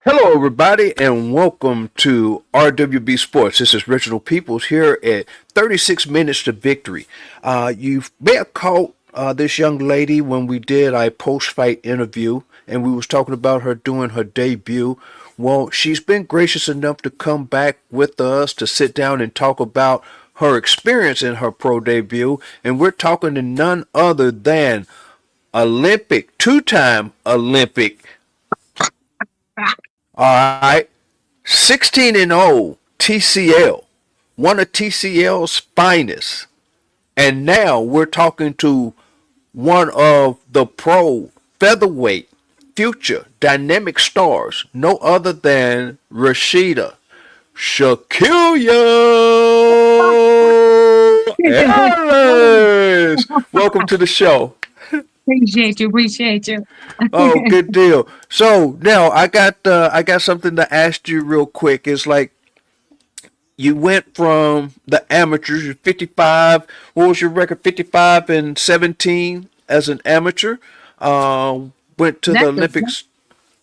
Hello, everybody, and welcome to RWB Sports. This is Reginald Peoples here at 36 Minutes to Victory. You may have caught this young lady when we did a post-fight interview, and we was talking about her doing her debut. Well, she's been gracious enough to come back with us to sit down and talk about her experience in her pro debut, and we're talking to none other than two-time Olympic. All right. 16 and 0 TCL, one of TCL's finest. And now we're talking to one of the pro featherweight future dynamic stars, no other than Rashida. SHAKILYA Ellis. Welcome to the show. Appreciate you. Oh, good deal. So now I got something to ask you real quick. It's like you went from the amateurs, you're 55. What was your record? 55 and 17 as an amateur. Went to the That's a, Olympics.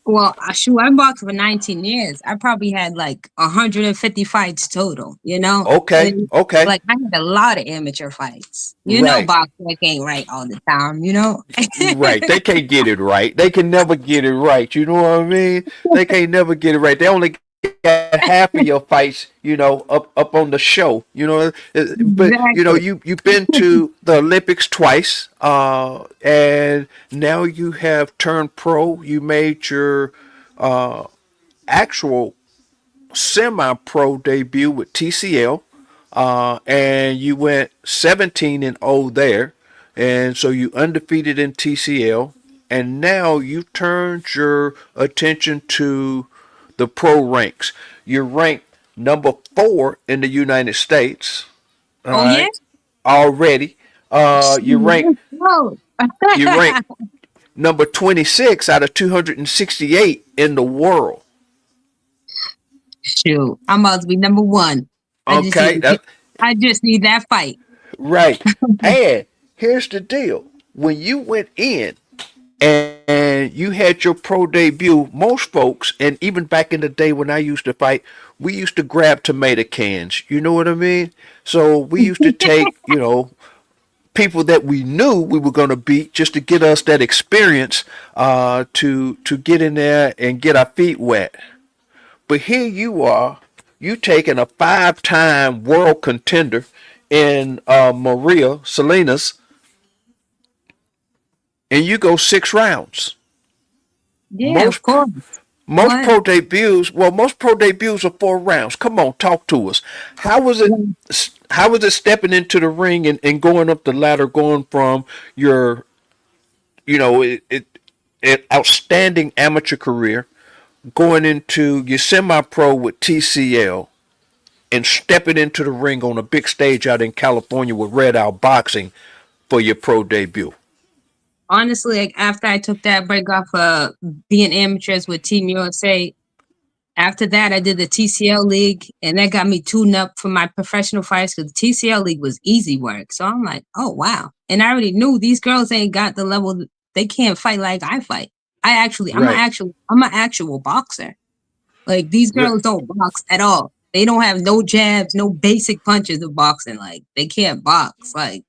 well, shoot, I boxed for 19 years. I probably had like 150 fights total, Okay, And okay, like I had a lot of amateur fights. right, Boxing like ain't right all the time. right. They can't get it right. They can never get it right. You know what I mean? They can't never get it right. They only got half of your fights, up on the show, but Exactly. you've been to the Olympics twice, and now you have turned pro. You made your actual semi-pro debut with TCL, and you went 17 and 0 there, and so you undefeated in TCL, and now you've turned your attention to the pro ranks. You're ranked number 4 in the United States. All Oh yeah? right, already. You rank Whoa. you rank number 26 out of 268 in the world. Shoot. I'm about to be number one. I just Okay, need I just need that fight. right. And here's the deal: when you went in and you had your pro debut, most folks, and even back in the day when I used to fight, we used to grab tomato cans. You know what I mean? So we used to take, people that we knew we were going to beat just to get us that experience, to get in there and get our feet wet. But here you are, you taking a 5-time world contender in Maria Salinas, and you go 6 rounds. Yeah, of Most course. most What? pro debuts are 4 rounds. Come on, talk to us. How was it? How was it stepping into the ring and going up the ladder, going from your, it outstanding amateur career, going into your semi-pro with TCL, and stepping into the ring on a big stage out in California with Red Out Boxing for your pro debut? Honestly, like after I took that break off being amateurs with Team USA, after that I did the TCL League, and that got me tuned up for my professional fights because the TCL League was easy work. So I'm like, oh wow. And I already knew these girls ain't got the level, they can't fight like I fight. Right. I'm an actual boxer. Like these girls don't box at all. They don't have no jabs, no basic punches of boxing. Like they can't box. Like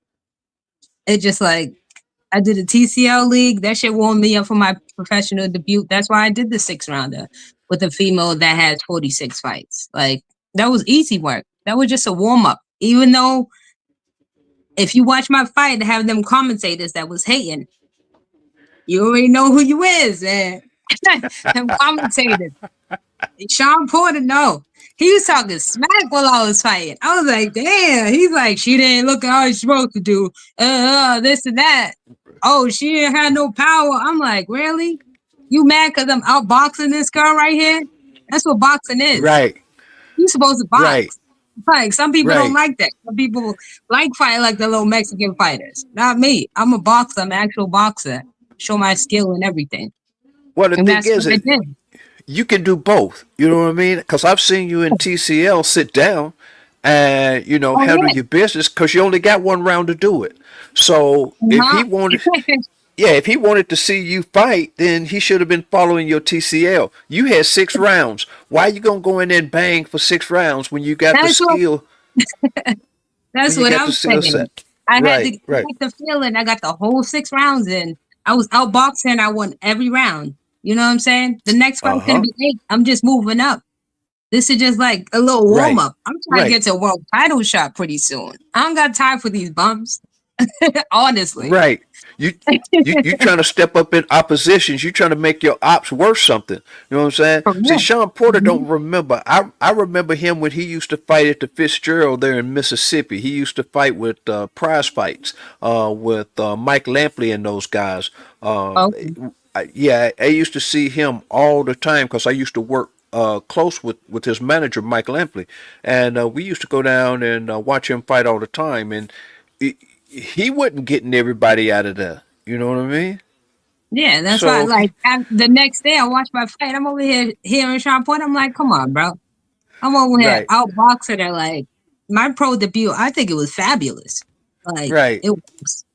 it just like I did a TCL league. That shit warmed me up for my professional debut. That's why I did the 6 rounder with a female that has 46 fights. Like that was easy work. That was just a warm up. Even though if you watch my fight and have them commentators that was hating, you already know who you is, man. Them commentators. Sean Porter, no. He was talking smack while I was fighting. I was like, damn. He's like, she didn't look how she's supposed to do. This and that. Oh, she didn't have no power. I'm like, really? You mad because I'm outboxing this girl right here? That's what boxing is. Right. You supposed to Right. box. Like some people don't Right. like that. Some people like fighting like the little Mexican fighters. Not me. I'm a boxer. I'm an actual boxer. Show my skill and everything. Well, the And thing that's is, what I did. you can do both. You know what I mean? Because I've seen you in TCL sit down and Oh handle yeah. your business because you only got 1 round to do it. So if he wanted, yeah, if he wanted to see you fight, then he should have been following your TCL. You had 6 rounds. Why you gonna go in there and bang for 6 rounds when you got the That's what skill? When that's you what got the I'm skill saying. set. I had to Right, get right. the feeling. I got the whole 6 rounds in. I was outboxing. I won every round. You know what I'm saying? The next Uh fight's gonna huh. be 8. I'm just moving up. This is just like a little warm Right, up. I'm trying to right. get to a world title shot pretty soon. I don't got time for these bumps. Honestly. Right. You you trying to step up in oppositions. You trying to make your ops worth something. You know what I'm saying? For See, real. Sean Porter Mhm. don't remember. I remember him when he used to fight at the Fitzgerald there in Mississippi. He used to fight with prize fights with Mike Lampley and those guys. Okay. Yeah, I used to see him all the time because I used to work close with his manager Mike Lampley, and we used to go down and watch him fight all the time. And he wasn't getting everybody out of there. You know what I mean? Yeah, that's why. So Like the next day, I watch my fight. I'm over here hearing Sean Point. I'm like, come on, bro. I'm over here right, outboxing her. Like my pro debut, I think it was fabulous. Like right. it was.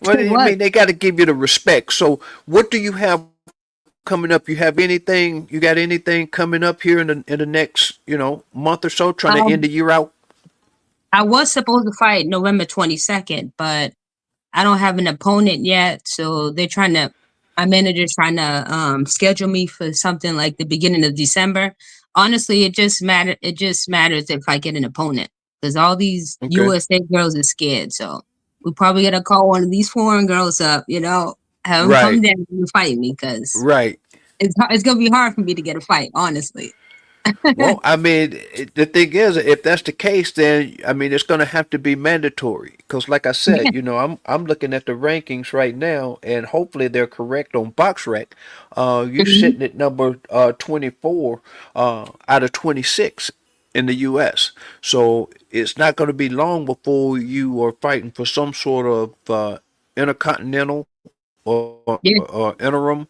Well, It I was. mean, they got to give you the respect. So, what do you have coming up? You have anything? You got anything coming up here in the next month or so? Trying to end Um, the year out. I was supposed to fight November 22nd, but I don't have an opponent yet. So they're trying to. My manager's trying to schedule me for something like the beginning of December. Honestly, it just matter. It just matters if I get an opponent because all these Okay. USA girls are scared. So we probably gotta call one of these foreign girls up. Have them come Right. down and fight me because Right. it's gonna be hard for me to get a fight. Honestly. Well, I mean, the thing is, if that's the case, then I mean, it's going to have to be mandatory. Because, like I Yeah. said, I'm looking at the rankings right now, and hopefully they're correct on BoxRec. You're Mhm. sitting at number 24 out of 26 in the U.S. So it's not going to be long before you are fighting for some sort of intercontinental Yeah. or interim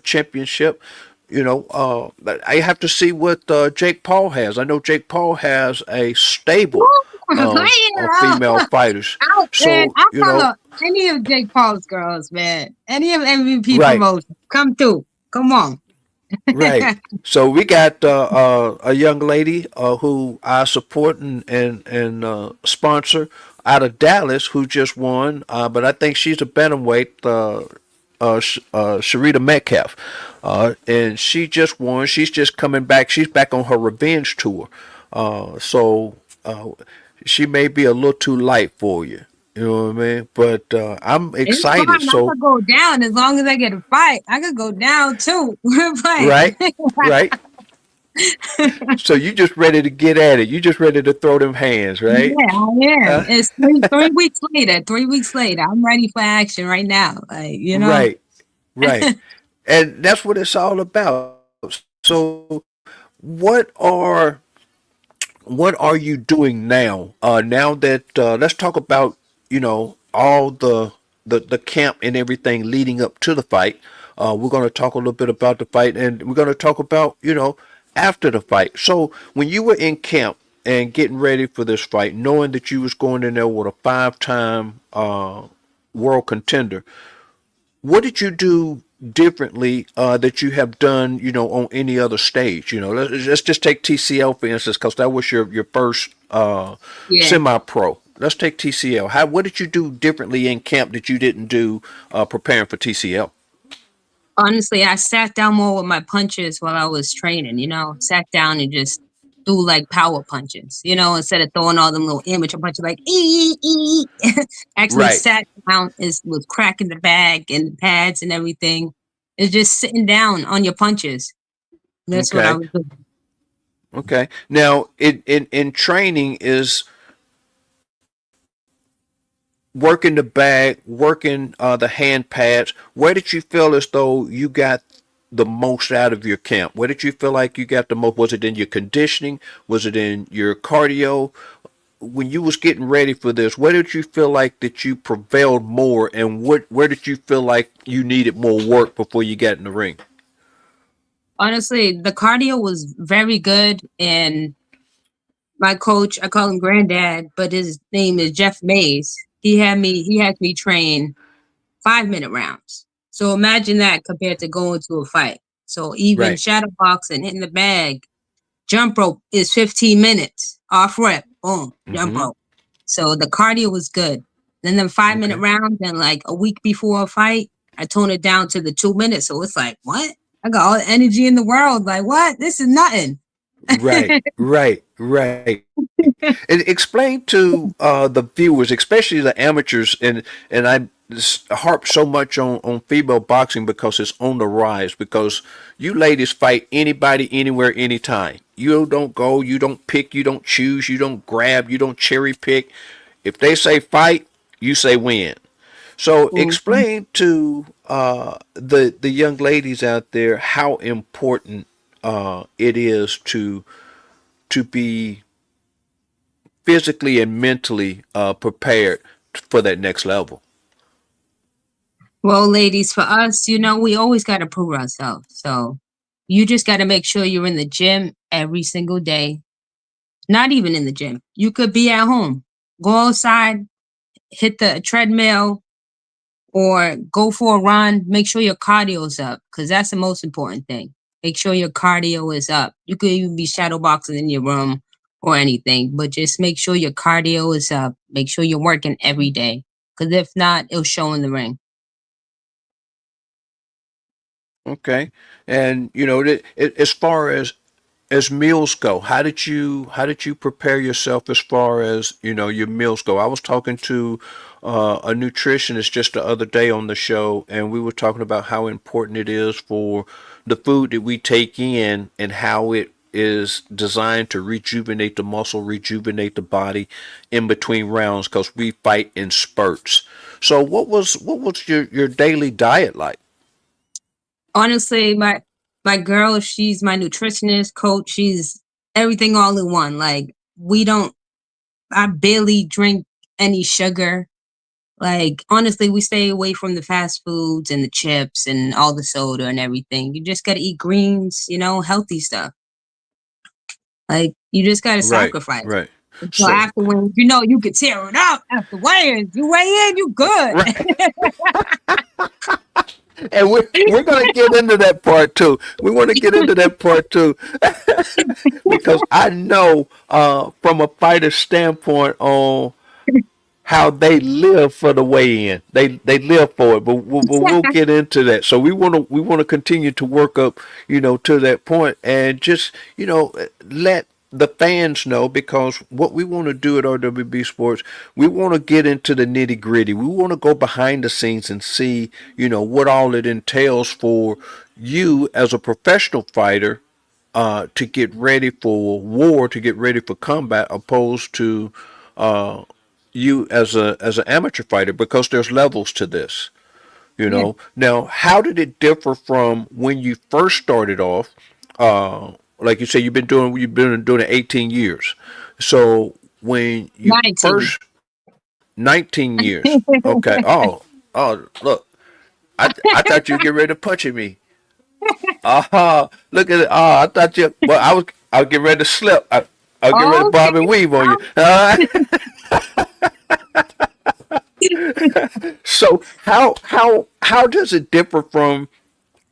championship. But I have to see what Jake Paul has. I know Jake Paul has a stable of female fighters. Out, man. So I follow any of Jake Paul's girls, man. Any of MVP right, promotions. Come through. Come on. right. So we got a young lady who I support and sponsor out of Dallas who just won, but I think she's a bantamweight. Sharita Metcalf, and she just won. She's just coming back. She's back on her revenge tour, so she may be a little too light for you. You know what I mean? But I'm It's excited. fine. I So could go down as long as I get a fight. I could go down too. We're playing. right, right. So you just ready to get at it. You just ready to throw them hands, right? Yeah, I am. Uh, It's 3 weeks later. 3 weeks later. I'm ready for action right now. right, right. And that's what it's all about. So what are you doing now? Now that let's talk about all the camp and everything leading up to the fight. We're going to talk a little bit about the fight, and we're going to talk about after the fight. So when you were in camp and getting ready for this fight, knowing that you was going in there with a 5-time world contender, what did you do differently that you have done, on any other stage? Let's just take TCL for instance, because that was your first Yeah. semi-pro. Let's take TCL. What did you do differently in camp that you didn't do preparing for TCL? Honestly, I sat down more with my punches while I was training, sat down and just threw like power punches, instead of throwing all them little amateur punches like actually Right. sat down is was cracking the bag and the pads and everything. It's just sitting down on your punches. That's what I Okay. was doing. Okay. Now, in training is working the bag, working the hand pads. Where did you feel as though you got the most out of your camp? Where did you feel like you got the most? Was it in your conditioning? Was it in your cardio? When you was getting ready for this, where did you feel like that you prevailed more, and where did you feel like you needed more work before you got in the ring? Honestly, the cardio was very good, and my coach, I call him Granddad, but his name is Jeff Mays. He has me train 5-minute rounds. So imagine that compared to going to a fight. So even Right. shadow boxing, hitting the bag, jump rope is 15 minutes. Off rep, boom, jump Mm-hmm. rope. So the cardio was good. Then the 5-minute Okay. rounds, and like a week before a fight, I toned it down to the 2 minutes. So it's like, what? I got all the energy in the world. Like, what? This is nothing. Right. Right. Right. And explain to the viewers, especially the amateurs, and I harp so much on female boxing because it's on the rise. Because you ladies fight anybody, anywhere, anytime. You don't go, you don't pick, you don't choose, you don't grab, you don't cherry pick. If they say fight, you say win. So Mhm. explain to the young ladies out there how important it is to be physically and mentally prepared for that next level. Well, ladies, for us, we always got to prove ourselves. So you just got to make sure you're in the gym every single day. Not even in the gym. You could be at home. Go outside, hit the treadmill, or go for a run. Make sure your cardio is up because that's the most important thing. Make sure your cardio is up. You could even be shadow boxing in your room or anything, but just make sure your cardio is up. Make sure you're working every day because if not, it'll show in the ring. Okay, and as far as meals go, how did you prepare yourself as far as your meals go? I was talking to a nutritionist just the other day on the show, and we were talking about how important it is for the food that we take in and how it is designed to rejuvenate the muscle, rejuvenate the body in between rounds because we fight in spurts. So what was your daily diet like? Honestly, my girl, she's my nutritionist, coach. She's everything all in one. Like we don't. I barely drink any sugar. Like honestly, we stay away from the fast foods and the chips and all the soda and everything. You just gotta eat greens, healthy stuff. Like you just gotta Right, sacrifice. right. So So afterwards, you could tear it up after weigh-ins. You weigh in, you good. right. And we're gonna get into that part too. We want to get into that part too, because I know from a fighter standpoint on how they live for the weigh-in. They live for it, but we'll get into that. So we want to continue to work up, to that point, and just let the fans know because what we want to do at RWB Sports, we want to get into the nitty gritty. We want to go behind the scenes and see, what all it entails for you as a professional fighter to get ready for war, to get ready for combat, opposed to uh, you as an amateur fighter, because there's levels to this. Yeah, Now, how did it differ from when you first started off? Like you say, you've been doing it 18 years. So when you 19. first 19 years, okay. Oh, look, I thought you were getting ready to punch at me. Look at it. I thought you. Well, I was getting ready to slip. I was getting ready to bob and Okay. weave on you. So how does it differ from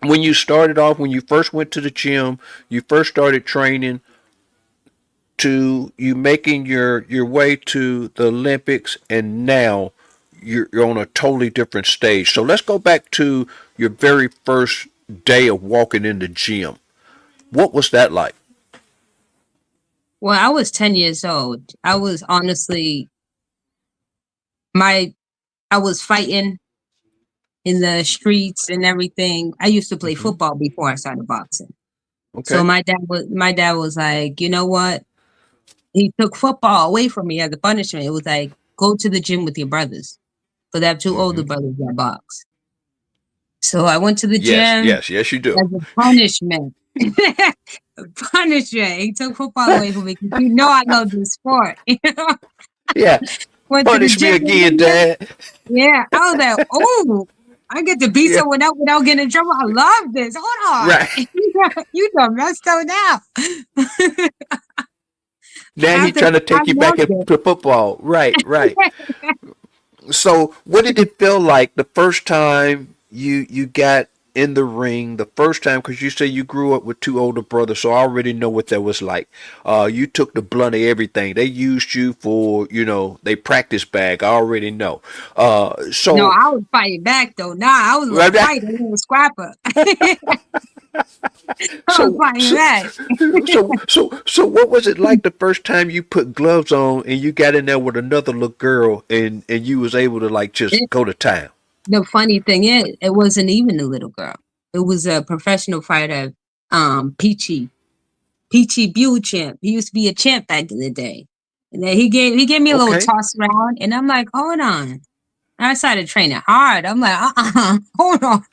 when you started off, when you first went to the gym, you first started training, to you making your way to the Olympics, and now you're on a totally different stage. So let's go back to your very first day of walking in the gym. What was that like? Well, I was 10 years old. I was honestly my I was fighting in the streets and everything. I used to play Hmm. football before I started boxing. So Okay. my dad was like, you know what? He took football away from me as a punishment. It was like, go to the gym with your brothers. Because I have two older Hmm. brothers that box. So I went to the Yes, gym yes, yes, you do. as a punishment. Punishment. He took football away from me because I love the sport. Yeah. Went to the Punish me gym with again, him. Dad. Yeah. I was like, oh, I get to beat Yeah. someone up without getting in trouble. I love this. Hold on. Right. You done messed up now. Now he's After trying to that, I take you back loved it. into football. Right, right. So, what did it feel like the first time you got in the ring? The first time, because you say you grew up with two older brothers, so I already know what that was like. You took the blunt of everything. They used you for, they practice bag. I already know. No, So, I was fighting back though. Nah, I was a little fighter, a little scrapper. I was so, fighting so, back. so, what was it like the first time you put gloves on and you got in there with another little girl and you was able to like just It, go to town? the funny thing is, it wasn't even a little girl. It was a professional fighter, Peachy. Peachy Buell champ. He used to be a champ back in the day. And then he gave me a little Okay, toss around, and I'm like, hold on. And I started training hard. I'm like, hold on.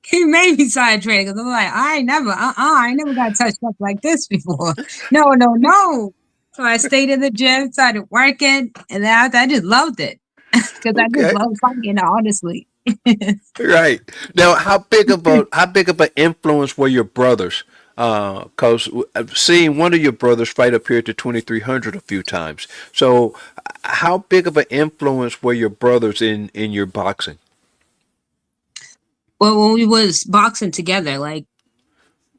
He made me start training because I'm like, I ain't never got touched up like this before. No, no, no. So I stayed in the gym, started working, and then after, I just loved it because I just okay. love fighting, honestly. Right. Now, how big of an influence were your brothers? Because I've seen one of your brothers fight up here at the 2300 a few times. So, how big of an influence were your brothers in your boxing? Well, when we was boxing together, like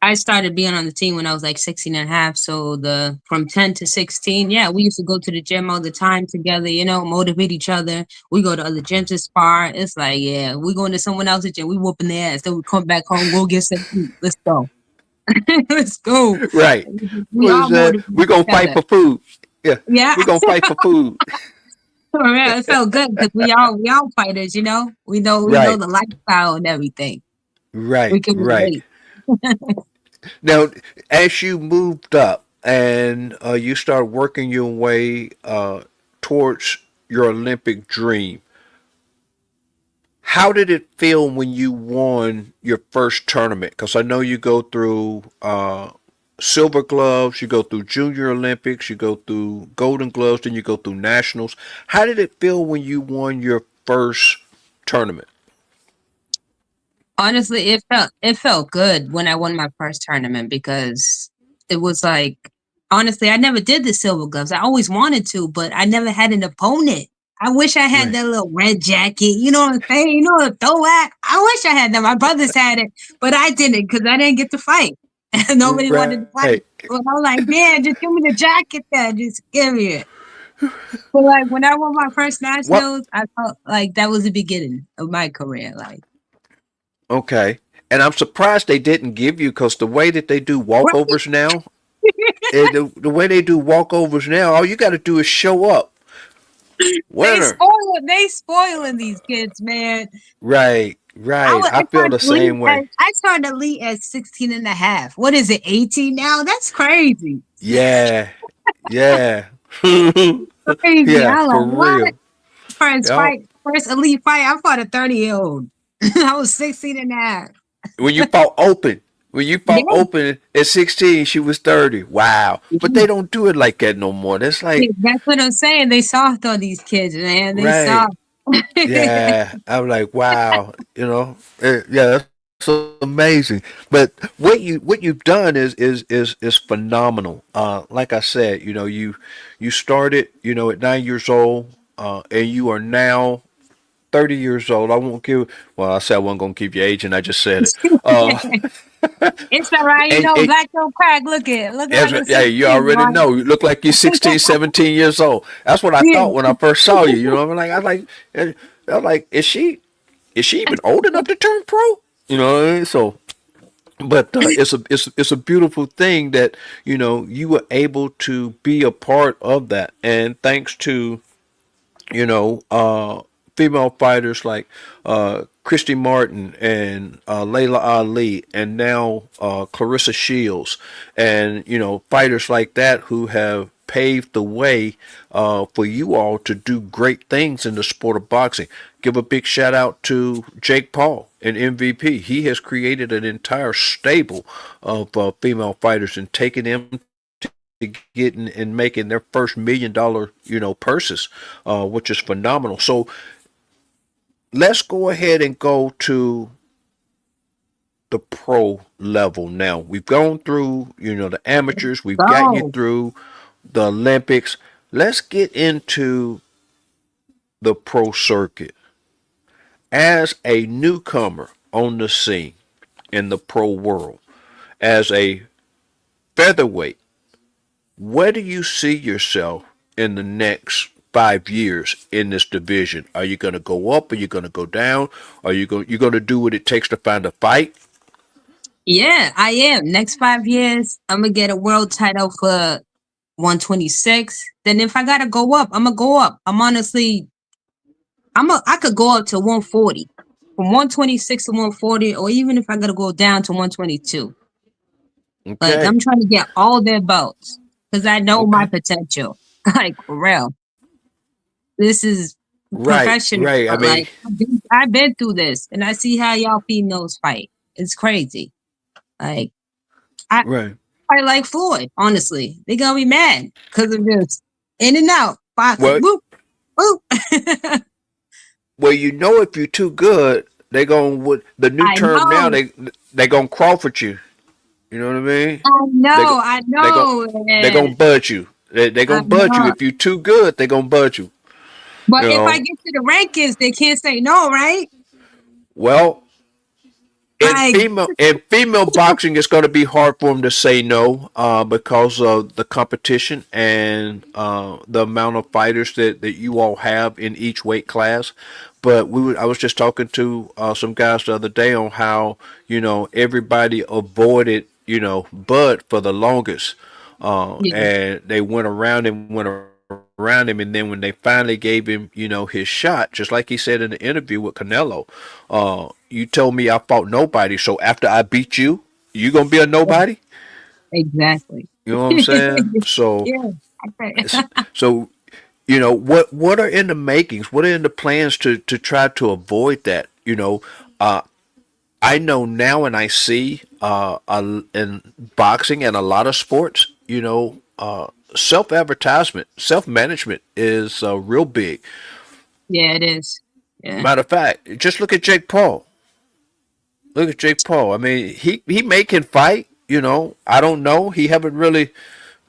I started being on the team when I was like 16 and a half. So the from 10 to 16, yeah, we used to go to the gym all the time together, motivate each other. We go to other gyms to spar. It's like, yeah, we going to someone else's gym, we whooping their ass. Then we come back home, go get some food. Let's go. Let's go. Right. We What all is that? motivate We're each gonna fight other. for food. Yeah, Yeah. we're gonna fight for food. Oh, yeah, it felt good because we all fighters, we know Right. the lifestyle and everything. We Right. can Right. relate. Now, as you moved up and you start working your way towards your Olympic dream, how did it feel when you won your first tournament? Because I know you go through silver gloves, you go through Junior Olympics, you go through Golden Gloves, then you go through Nationals. How did it feel when you won your first tournament? Honestly, it felt good when I won my first tournament because it was like honestly, I never did the silver gloves. I always wanted to, but I never had an opponent. I wish I had Right. that little red jacket. You know what I'm saying? You know the throwback. I wish I had that. My brothers had it, but I didn't because I didn't get to fight. And nobody wanted to fight. Right. But I was like, man, just give me the jacket there. Just give me it. But like when I won my first What? nationals, I felt like that was the beginning of my career. Like, Okay. And I'm surprised they didn't give you because the way that they do walkovers now, the way they do walkovers now, all you got to do is show up. They Winner. spoil they spoiling these kids, man. Right. I Right. was I I feel turned the elite same at way. I turned elite at 16 and a half. What is it, 18 now? That's crazy. Yeah. Yeah. Crazy. Yeah. I'm like, For what? real. First Yep. fight, first elite fight, I fought a 30-year-old. I was 16 and a half. When you fought open, when you fought Yeah, open at 16, she was 30. Wow. But yeah. they don't do it like that no more. That's Yeah, like, that's what I'm saying. They soft on these kids, man. They right. soft. Yeah. I'm like, wow. Yeah, that's amazing. But what you've done is phenomenal. Like I said, you started, at 9 years old, and you are now 30 years old. I won't give. Well, I said I wasn't gonna keep your age, and I just said it. Uh, It's all right, and black don't crack. Look at it. Looking as, like a yeah, you 16, already right? know. You look like you're 16, 17 years old. That's what I Yeah. thought when I first saw you. You know what I mean? I was like, is she even old enough to turn pro? You know what I mean? So, but it's a beautiful thing that you were able to be a part of that, and thanks to you know, female fighters like Christy Martin and Layla Ali, and now Clarissa Shields, and fighters like that who have paved the way for you all to do great things in the sport of boxing. Give a big shout out to Jake Paul and MVP. He has created an entire stable of female fighters and taken them to getting and making their first $1 million purses, which is phenomenal. So let's go ahead and go to the pro level now. We've gone through the amateurs. We've gotten you Go. through the Olympics. Let's get into the pro circuit as a newcomer on the scene in the pro world, as a featherweight, where do you see yourself in the next 5 years in this division? Are you going to go up? Are you going to go down? Are you going to do what it takes to find a fight? Yeah, I am. Next 5 years, I'm gonna get a world title for 126. Then if I gotta go up, I'm gonna go up. I'm honestly, I could go up to 140, from 126 to 140, or even if I gotta go down to 122. Like Okay. I'm trying to get all their belts because I know my Okay. potential. Like for real, this is Right. professional. Right. I But mean, like I've been through this, and I see how y'all females fight. It's crazy. Like I right. fight like Floyd. Honestly, they gonna be mad because of this in and out boxing. Well, Whoop whoop. well, if you're too good, they going with the new I term now. know, They gonna Crawford you. You know what I mean? I They know, I they go know, they man. gonna bud you. They I gonna bud you know. if you're too good. They gonna bud you. You But if I know. get to the rankings, they can't say no, right? Well, Like, in female boxing, it's going to be hard for them to say no because of the competition and the amount of fighters that you all have in each weight class. But I was just talking to some guys the other day on how everybody avoided Bud for the longest, yeah, and they went around him, and then when they finally gave him his shot, just like he said in the interview with Canelo, you told me I fought nobody, so after I beat you, you gonna be a nobody? exactly. You know what I'm saying? So, Yeah, okay. so what are in the makings? What are in the plans to try to avoid that? I know now, and I see in boxing and a lot of sports, self advertisement, self management is real big. Yeah, it is. Yeah, Matter of fact, just look at Jake Paul. Look at Jake Paul. I mean, he may can fight. I don't know. He haven't really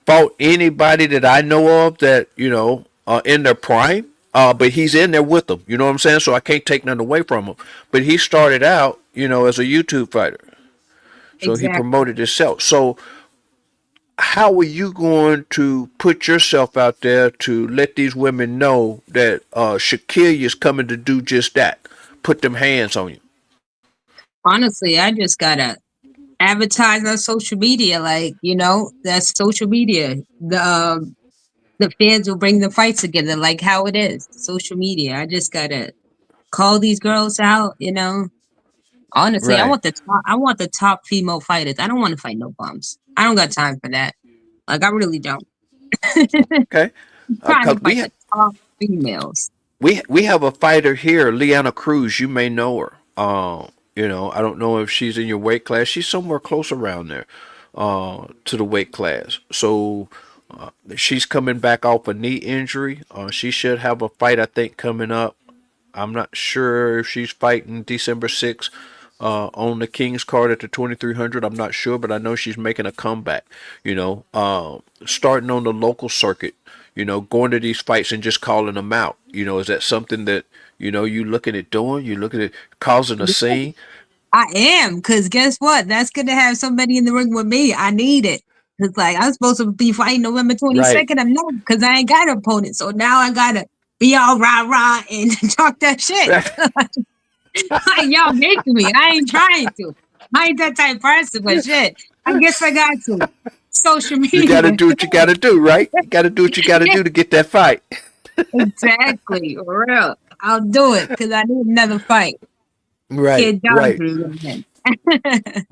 fought anybody that I know of that in their prime. But he's in there with them. You know what I'm saying? So I can't take nothing away from him. But he started out, as a YouTube fighter. So he exactly. promoted himself. So how are you going to put yourself out there to let these women know that Shakilya is coming to do just that? Put them hands on you. Honestly, I just gotta advertise on social media. Like, that's social media. The fans will bring the fights together, like how it is. Social media. I just gotta call these girls out. Honestly, Right. I want the top female fighters. I don't want to fight no bums. I don't got time for that. Like I really don't. Okay. Trying to Cause fight the top females. we have a fighter here, Liana Cruz. You may know her. I don't know if she's in your weight class. She's somewhere close around there, to the weight class. So she's coming back off a knee injury. She should have a fight, I think, coming up. I'm not sure if she's fighting December 6th on the King's card at the 2300. I'm not sure, but I know she's making a comeback. Starting on the local circuit. Going to these fights and just calling them out. Is that something that you looking at doing? You looking at causing a scene? I am, because guess what? That's gonna have somebody in the ring with me. I need it. It's like I'm supposed to be fighting November Right. 22nd. I'm not because I ain't got an opponent. So now I gotta be all rah rah and talk that shit. Like, y'all making me. I ain't trying to. I ain't that type of person, but shit. I guess I got to. Social You got to media. do what you got to do, right? You got to do what you got to Yeah, do to get that fight. exactly. For real. I'll do it because I need another fight. Right, Get down right. through the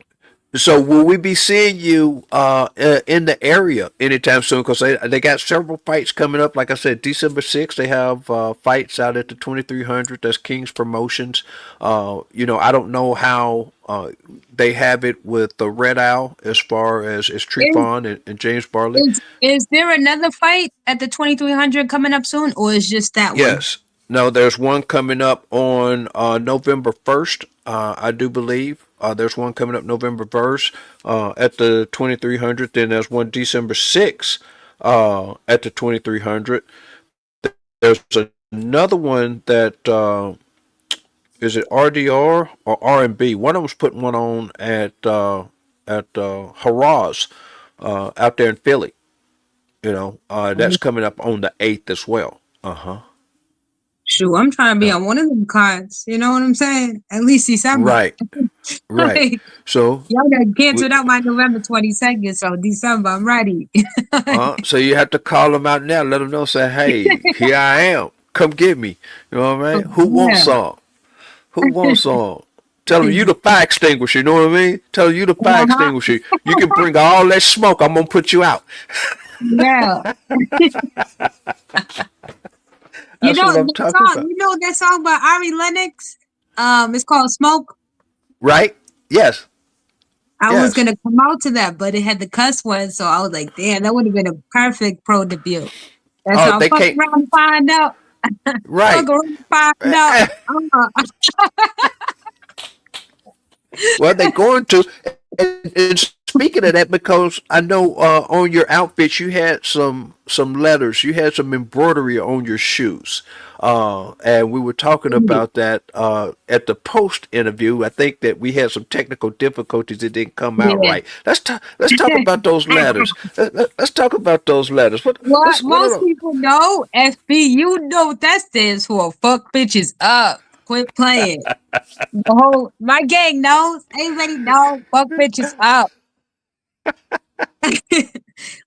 So will we be seeing you in the area anytime soon? Because they got several fights coming up. Like I said, December 6th, they have fights out at the 2300. That's King's Promotions. I don't know how they have it with the Red Owl as far as Is, Trefon and James Barley. is there another fight at the 2300 coming up soon, or is just that one? Yes. No, there's one coming up on November 1st, I do believe. There's one coming up November 1st at the 2300. Then there's one December 6th at the 2300. There's another another one that is it RDR or R&B? One of them's putting one on at Haraz out there in Philly. That's coming up on the 8th as well. Shoot, I'm trying to be Yeah. on one of them cards. You know what I'm saying? At least December. Right, right. Like, So, y'all got we, canceled out my November 22nd, so December, I'm ready. so you have to call them out now. Let them know. Say, hey, here I am. Come get me. You know what I mean? Who wants Yeah. some? Who wants some? Tell them you the fire extinguisher. You know what I mean? Tell them you the fire Uh-huh. extinguisher. You can bring all that smoke. I'm gonna put you out. Yeah. You That's know what I'm that talking song. about. You know that song by Ari Lennox. It's called "Smoke." Right? Yes. I was Yes. gonna come out to that, but it had the cuss words, so I was like, "Damn, that would have been a perfect pro debut." That's Oh, all. they Fuck can't. around and find out. Fuck Right. around and find out. Uh, Well, they're going to. And speaking of that, because I know on your outfits you had some letters, you had some embroidery on your shoes, and we were talking about that at the post interview. I think that we had some technical difficulties; it didn't come out yeah. right. Let's talk about those letters. Let's talk about those letters. What What what's what are most those? people know, FB, you know what that stands for. Fuck bitches up. Quit playing. The whole my gang knows. Everybody knows. Fuck bitches up.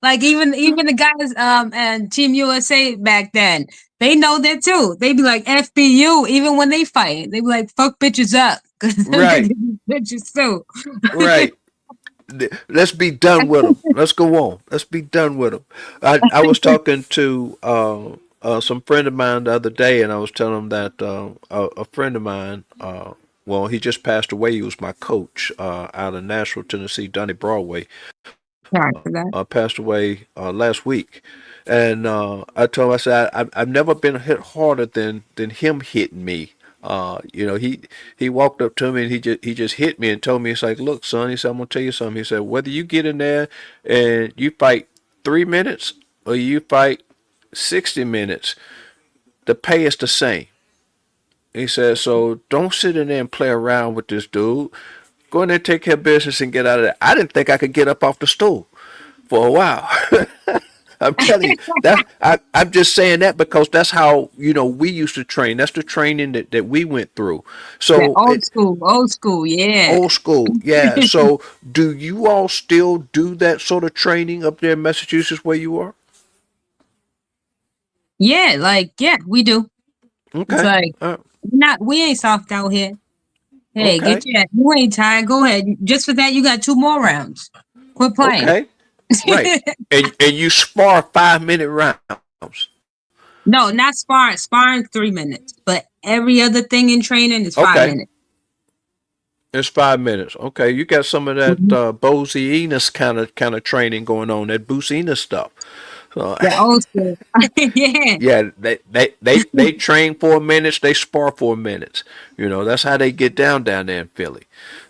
Like even the guys and Team USA back then, they know that too. They be like FBU even when they fight. They be like fuck bitches up because Right, bitches too. right. Let's be done with them. Let's go on. Let's be done with them. I was talking to some friend of mine the other day, and I was telling him that a friend of mine, well, he just passed away. He was my coach out of Nashville, Tennessee, Donnie Broadway, Sorry for that. passed away last week. And I told him, I said, I've never been hit harder than him hitting me. He walked up to me and he just hit me and told me, it's like, look, son, he said, I'm gonna tell you something. He said, whether you get in there and you fight 3 minutes or you fight 60 minutes, the pay is the same. He said, so don't sit in there and play around with this dude. Go in there, take care of business, and get out of there. I didn't think I could get up off the stool for a while. I'm telling you, I'm just saying that because that's how we used to train. That's the training that we went through. That So old school, yeah. old school, yeah. So do you all still do that sort of training up there in Massachusetts where you are? Yeah, like yeah, we do. It's Okay, like we ain't soft out here. Hey, okay, you ain't tired. Go ahead. Just for that, you got 2 more rounds. Quit playing. okay. Right, and you spar 5 minute rounds. No, not sparring. Sparring 3 minutes, but every other thing in training is five Okay, minutes. it's 5 minutes. Okay, you got some of that Mhm. Bozy Enos kind of training going on. That Boost Enos stuff. So The old school. Yeah. yeah, they train 4 minutes, they spar 4 minutes. That's how they get down there in Philly.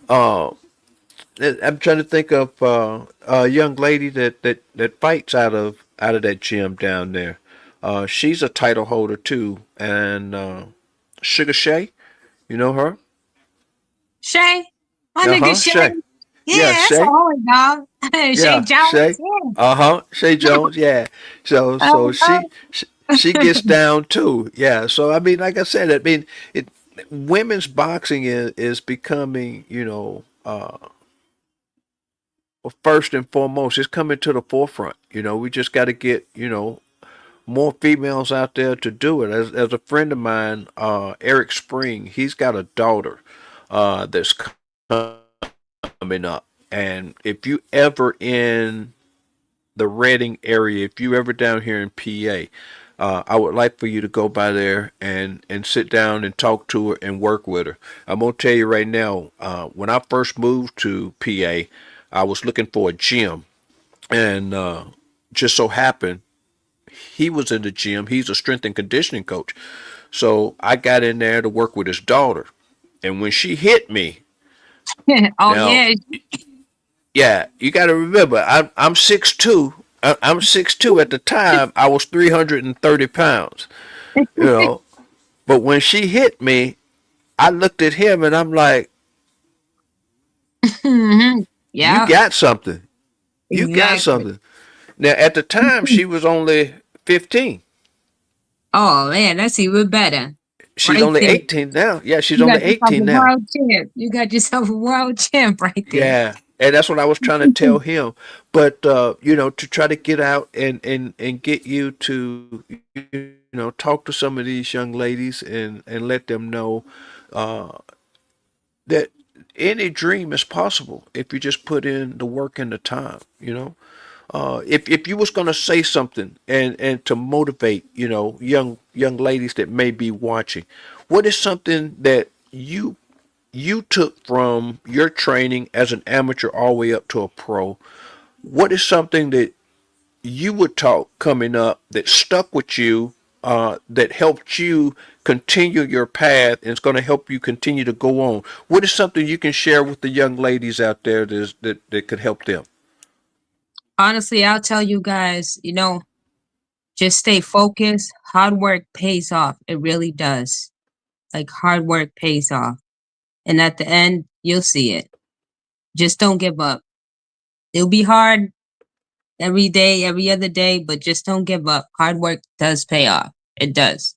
Uh, I'm trying to think of a young lady that fights out of that gym down there. She's a title holder too, and Sugar Shay, you know her? Shay. My Uh nigga huh, Shay. Shay. Yeah, Yeah, that's a Shay. holy dog. Shay Yeah, Jones. Shay. Yeah. Uh-huh. Shay Jones. Yeah. So Oh, so she gets down too. Yeah. So I mean, like I said, I mean, it women's boxing is becoming, first and foremost, it's coming to the forefront. We just got to get, more females out there to do it. As a friend of mine, Eric Spring, he's got a daughter that's coming up. And if you ever in the Reading area, if you ever down here in PA, I would like for you to go by there and sit down and talk to her and work with her. I'm gonna tell you right now, when I first moved to PA, I was looking for a gym, and just so happened he was in the gym. He's a strength and conditioning coach, so I got in there to work with his daughter. And when she hit me, oh now yeah. yeah, you got to remember, I'm 6'2". I'm 6'2". At the time, I was 330 pounds. You know, But when she hit me, I looked at him and I'm like, Hmm. you Yeah, got something. You got exactly. something. Now, at the time, she was only 15. Oh man, that's even better. She's Right only there. 18 now. Yeah, she's You only got yourself a 18 now. world champ. You got yourself a world champ right there. Yeah. And that's what I was trying to tell him. But, to try to get out and get you to, talk to some of these young ladies and let them know uh, that any dream is possible if you just put in the work and the time. If you was gonna say something and to motivate, young ladies that may be watching, what is something that you took from your training as an amateur all the way up to a pro? What is something that you would talk coming up that stuck with you, that helped you continue your path and it's going to help you continue to go on? What is something you can share with the young ladies out there that could help them? Honestly, I'll tell you guys, just stay focused. Hard work pays off. It really does. Like hard work pays off. And at the end, you'll see it. Just don't give up. It'll be hard every day, every other day, but just don't give up. Hard work does pay off. It does.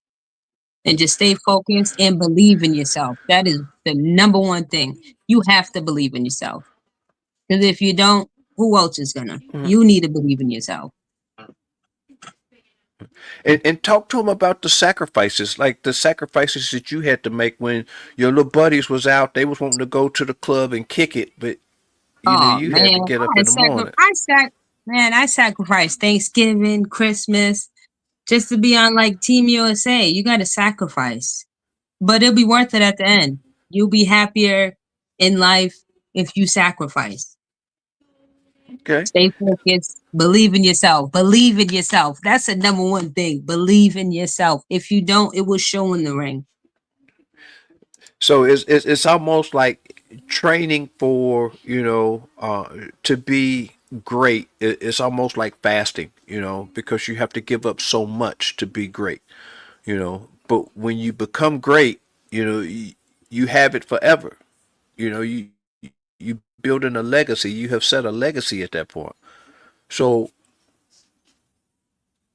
And just stay focused and believe in yourself. That is the number one thing. You have to believe in yourself. Because if you don't, who else is gonna? You need to believe in yourself. And talk to them about the sacrifices, like the sacrifices that you had to make when your little buddies was out. They was wanting to go to the club and kick it, but Oh you had to man, get up in the morning. I sacrificed Thanksgiving, Christmas, just to be on like Team USA. You got to sacrifice, but it'll be worth it at the end. You'll be happier in life if you sacrifice. Okay. Stay focused. Believe in yourself. Believe in yourself. That's the number one thing. Believe in yourself. If you don't, it will show in the ring. So it's almost like training for to be great. It's almost like fasting, because you have to give up so much to be great. But when you become great, you have it forever. You building a legacy. You have set a legacy at that point. So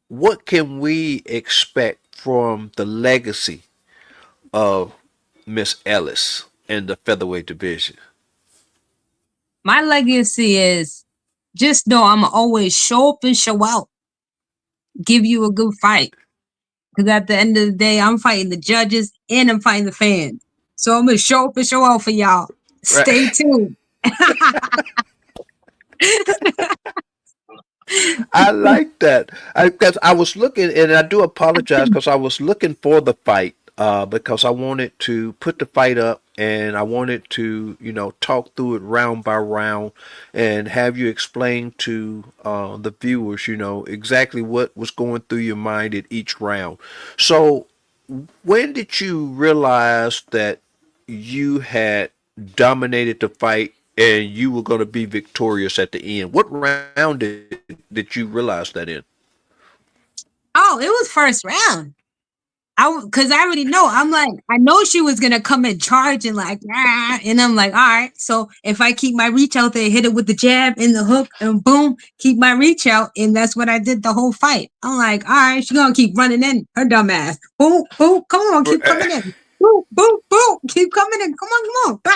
what can we expect from the legacy of Miss Ellis in the featherweight division? My legacy is just know I'm always show up and show out. Give you a good fight. Because at the end of the day, I'm fighting the judges and I'm fighting the fans. So I'm gonna show up and show out for y'all. Stay Right. tuned. I like that. Because I was looking, and I do apologize because I was looking for the fight, because I wanted to put the fight up and I wanted to, talk through it round by round and have you explain to the viewers, exactly what was going through your mind at each round. So, when did you realize that you had dominated the fight and you were going to be victorious at the end? What round did you realize that in? Oh, it was first round. Cause I already know. I'm like, I know she was gonna come in charging like, ah, and I'm like, all right. So if I keep my reach out there, hit it with the jab and the hook, and boom, keep my reach out, and that's what I did the whole fight. I'm like, all right, she gonna keep running in her dumb ass. Boom, boom, come on, keep coming in. Boom, boom, boom, keep coming in. Come on, bah.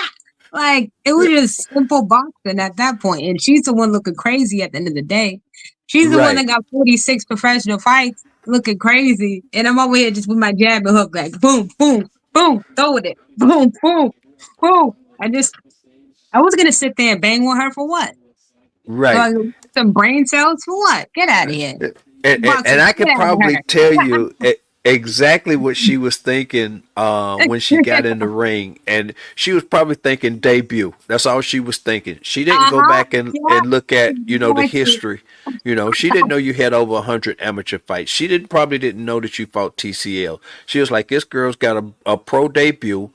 Like it was just simple boxing at that point, and she's the one looking crazy at the end of the day. She's the one that Right, got 46 professional fights looking crazy. And I'm over here just with my jab and hook, like boom, boom, boom, throwing it. Boom, boom, boom. I was gonna sit there and bang with her for what? So right. some brain cells for what? Get out of here. Boxing, And I get could out of probably her. tell you exactly what she was thinking when she got in the ring, and she was probably thinking debut. That's all she was thinking. She didn't go Uh-huh. back and Yeah, look at the exactly. history. She didn't know you had over 100 amateur fights. She didn't probably didn't know that you fought TCL. She was like, this girl's got a pro debut.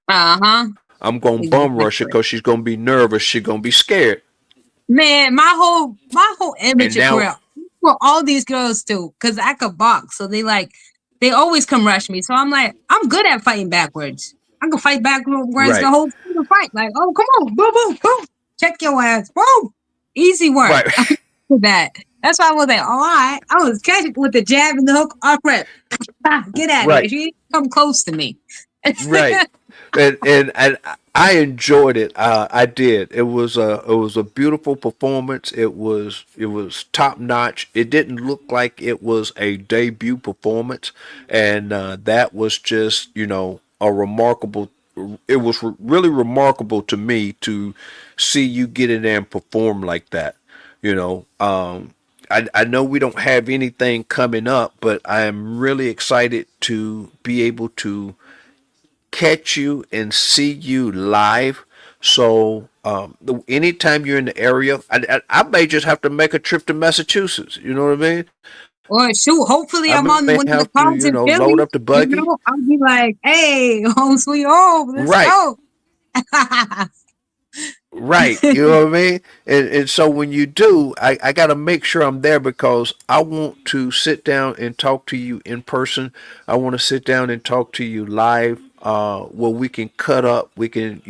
Uh-huh. I'm gonna bum rush her because she's Exactly. gonna be nervous. She's gonna be scared. Man, my whole And amateur now, career, well, all these girls too, because I could box. So they like they always come rush me. So I'm like, I'm good at fighting backwards. I can fight backwards the Right. whole fight. Like, oh, come on, boom, boom, boom, check your ass, boom, easy work. Right. For that. That's why I was like, all right. I was catching with the jab and the hook. All right, get out of here. Right. She didn't come close to me. Right. And I enjoyed it. I did. It was a beautiful performance. It was top notch. It didn't look like it was a debut performance, and that was just a remarkable. It was really remarkable to me to see you get in there and perform like that. You know, I know we don't have anything coming up, but I am really excited to be able to catch you and see you live. So anytime you're in the area, I may just have to make a trip to Massachusetts. You know what I mean? Or shoot, I hopefully I'm may on one have of to, the cards in load up Philly. the buggy. I'll be like, hey, home sweet home, let's Right. go. Right, you know what I mean? And so when you do, I got to make sure I'm there because I want to sit down and talk to you in person. I want to sit down and talk to you live, where we can cut up, we can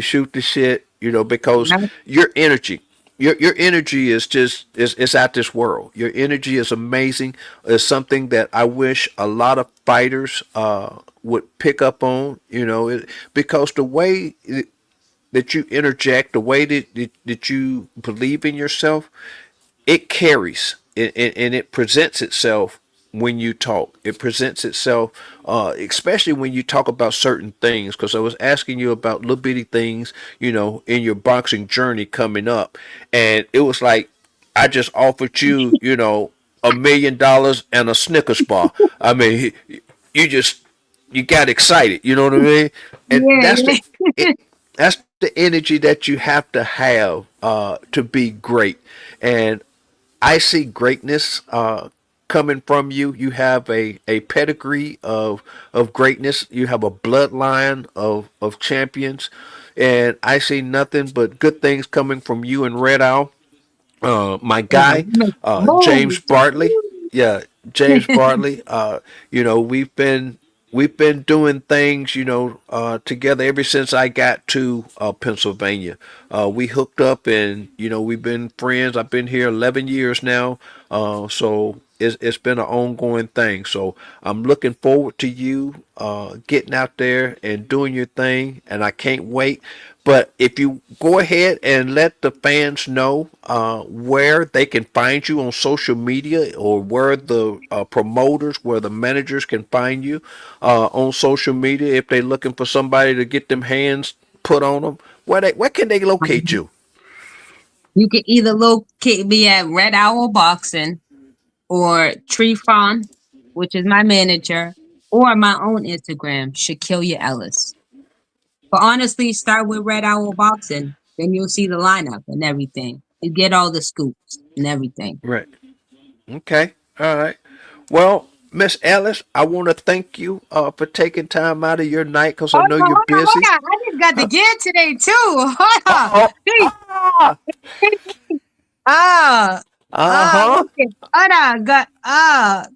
shoot the shit, because your energy, your energy is just is out this world. Your energy is amazing. It's something that I wish a lot of fighters would pick up on, because the way that you interject, the way that you believe in yourself, it carries and it presents itself when you talk. It presents itself, especially when you talk about certain things. Because I was asking you about little bitty things, in your boxing journey coming up, and it was like I just offered you, $1 million and a Snickers bar. I mean, you just you got excited. You know what I mean? And Yeah, yeah. that's the energy that you have to be great. And I see greatness coming from you. You have a pedigree of greatness. You have a bloodline of champions. And I see nothing but good things coming from you and Red Owl. My guy, James Moves. Bartley. Yeah, James Bartley. We've been doing things, together ever since I got to Pennsylvania. We hooked up, and we've been friends. I've been here 11 years now, so it's been an ongoing thing. So I'm looking forward to you getting out there and doing your thing, and I can't wait. But if you go ahead and let the fans know where they can find you on social media, or where the promoters, where the managers can find you on social media, if they're looking for somebody to get them hands put on them, where can they locate you? You can either locate me at Red Owl Boxing or Tree Fawn, which is my manager, or my own Instagram, Shakilya Ellis. But honestly, start with Red Owl Boxing. Then you'll see the lineup and everything. You get all the scoops and everything. Right. Okay. All right. Well, Miss Ellis, I want to thank you for taking time out of your night because I Hold know on, you're hold on, hold busy. on. I just got the gear today too. Hold Uh on. oh. See? Ah. Ah, Uh huh. look at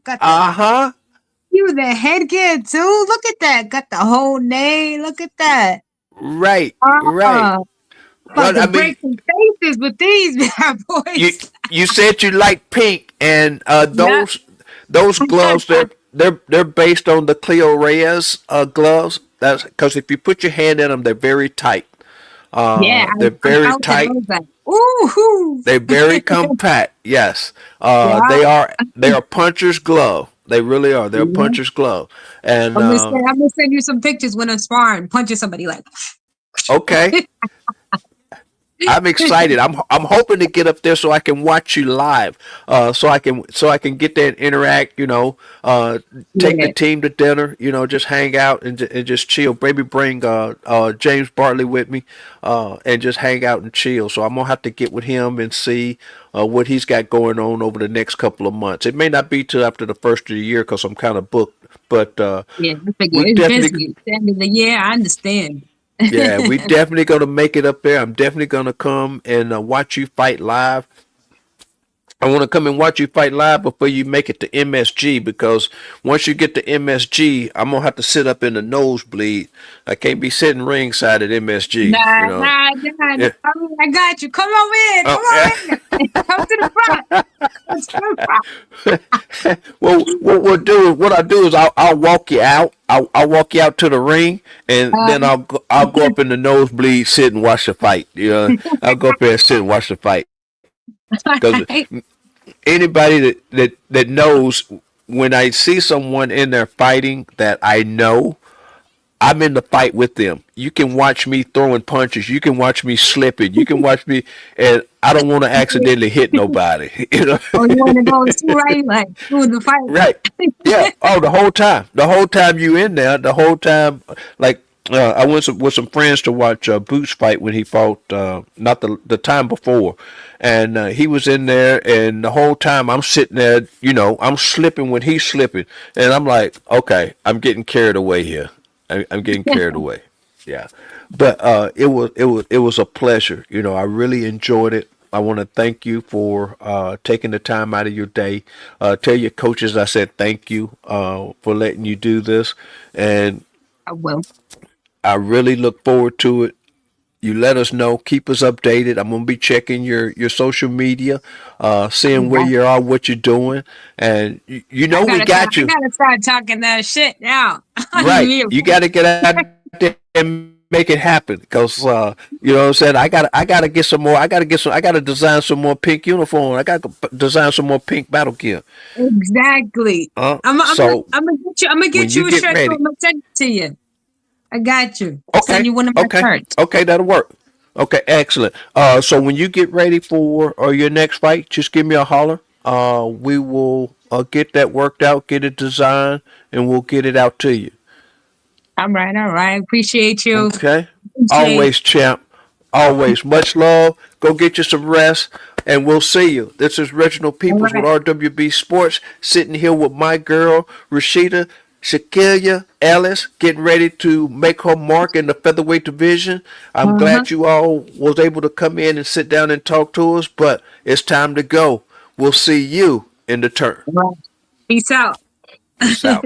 got the Uh huh. you the headgear too. Look at that. Got the whole name. Look at that. Right. Right. Ah, about Well, to I break mean, some faces with these bad you boys. you said you like pink, and Yeah. those gloves they're based on the Cleo Reyes gloves. That's because if you put your hand in them, they're very tight. Yeah, They're I very felt it. I tight. was like, ooh, They're very compact. Yes, yeah, they are puncher's glove. They really are. They're a yeah. puncher's glove. And I'm gonna send you some pictures when I'm sparring, punching somebody like. okay, I'm excited. I'm hoping to get up there so I can watch you live. So I can get there and interact. Take the Yeah, team to dinner. Just hang out and just chill. Maybe bring James Bartley with me, and just hang out and chill. So I'm gonna have to get with him and see what he's got going on over the next couple of months. It may not be till after the first of the year because I'm kind of booked. But yeah. I figure we it's definitely busy. It's the end of the year. I understand. Yeah, we definitely gonna make it up there. I'm definitely gonna come and watch you fight live. I want to come and watch you fight live before you make it to MSG, because once you get to MSG, I'm gonna have to sit up in the nosebleed. I can't be sitting ringside at MSG. Nah, You know. nah, nah, nah. Yeah. I got you. Come over in. Oh, Come yeah. over in. Come to the front. Come to the front. Well, what I do is I'll walk you out. I'll walk you out to the ring, and then I'll go up in the nosebleed, sit and watch the fight. You know, I'll go up there and sit and watch the fight. Because anybody that knows, when I see someone in there fighting that I know, I'm in the fight with them. You can watch me throwing punches. You can watch me slipping. You can watch me, and I don't want to accidentally hit nobody. You know. Oh, you want to go too, right? Like, through the fight. Right. Yeah. Oh, the whole time. The whole time you in there. The whole time. Like, I went with some friends to watch Boots fight when he fought. Not the time before, and he was in there, and the whole time I'm sitting there. You know, I'm slipping when he's slipping, and I'm like, okay, I'm getting carried away here. I'm getting carried away. Yeah. But it was a pleasure. You know, I really enjoyed it. I want to thank you for taking the time out of your day. Tell your coaches I said thank you for letting you do this, and I will. I really look forward to it. You let us know, keep us updated. I'm gonna be checking your social media, seeing where you are, what you're doing, and you know we got I you. gotta start talking that shit now. Right. You got to get out there and make it happen, because you know what I'm saying. I gotta get some more. I gotta design some more pink uniform. I gotta design some more pink battle gear. Exactly. So I'm gonna get you. I'm gonna when get you you a get shirt. ready, I'm gonna send it to you. I got you. Send okay, you one of my okay, shirts. okay, that'll work. Okay, excellent. So when you get ready for your next fight, just give me a holler. We will get that worked out, get it designed, and we'll get it out to you. All right. All right. Appreciate you. Okay. Appreciate. Always, champ. Always. Much love. Go get you some rest, and we'll see you. This is Reginald All Peoples with right. RWB Sports, sitting here with my girl, Rashida, Shakilya, Ellis, getting ready to make her mark in the featherweight division. I'm Uh huh. glad you all was able to come in and sit down and talk to us, but it's time to go. We'll see you in the turn. Right. Peace out. Peace out.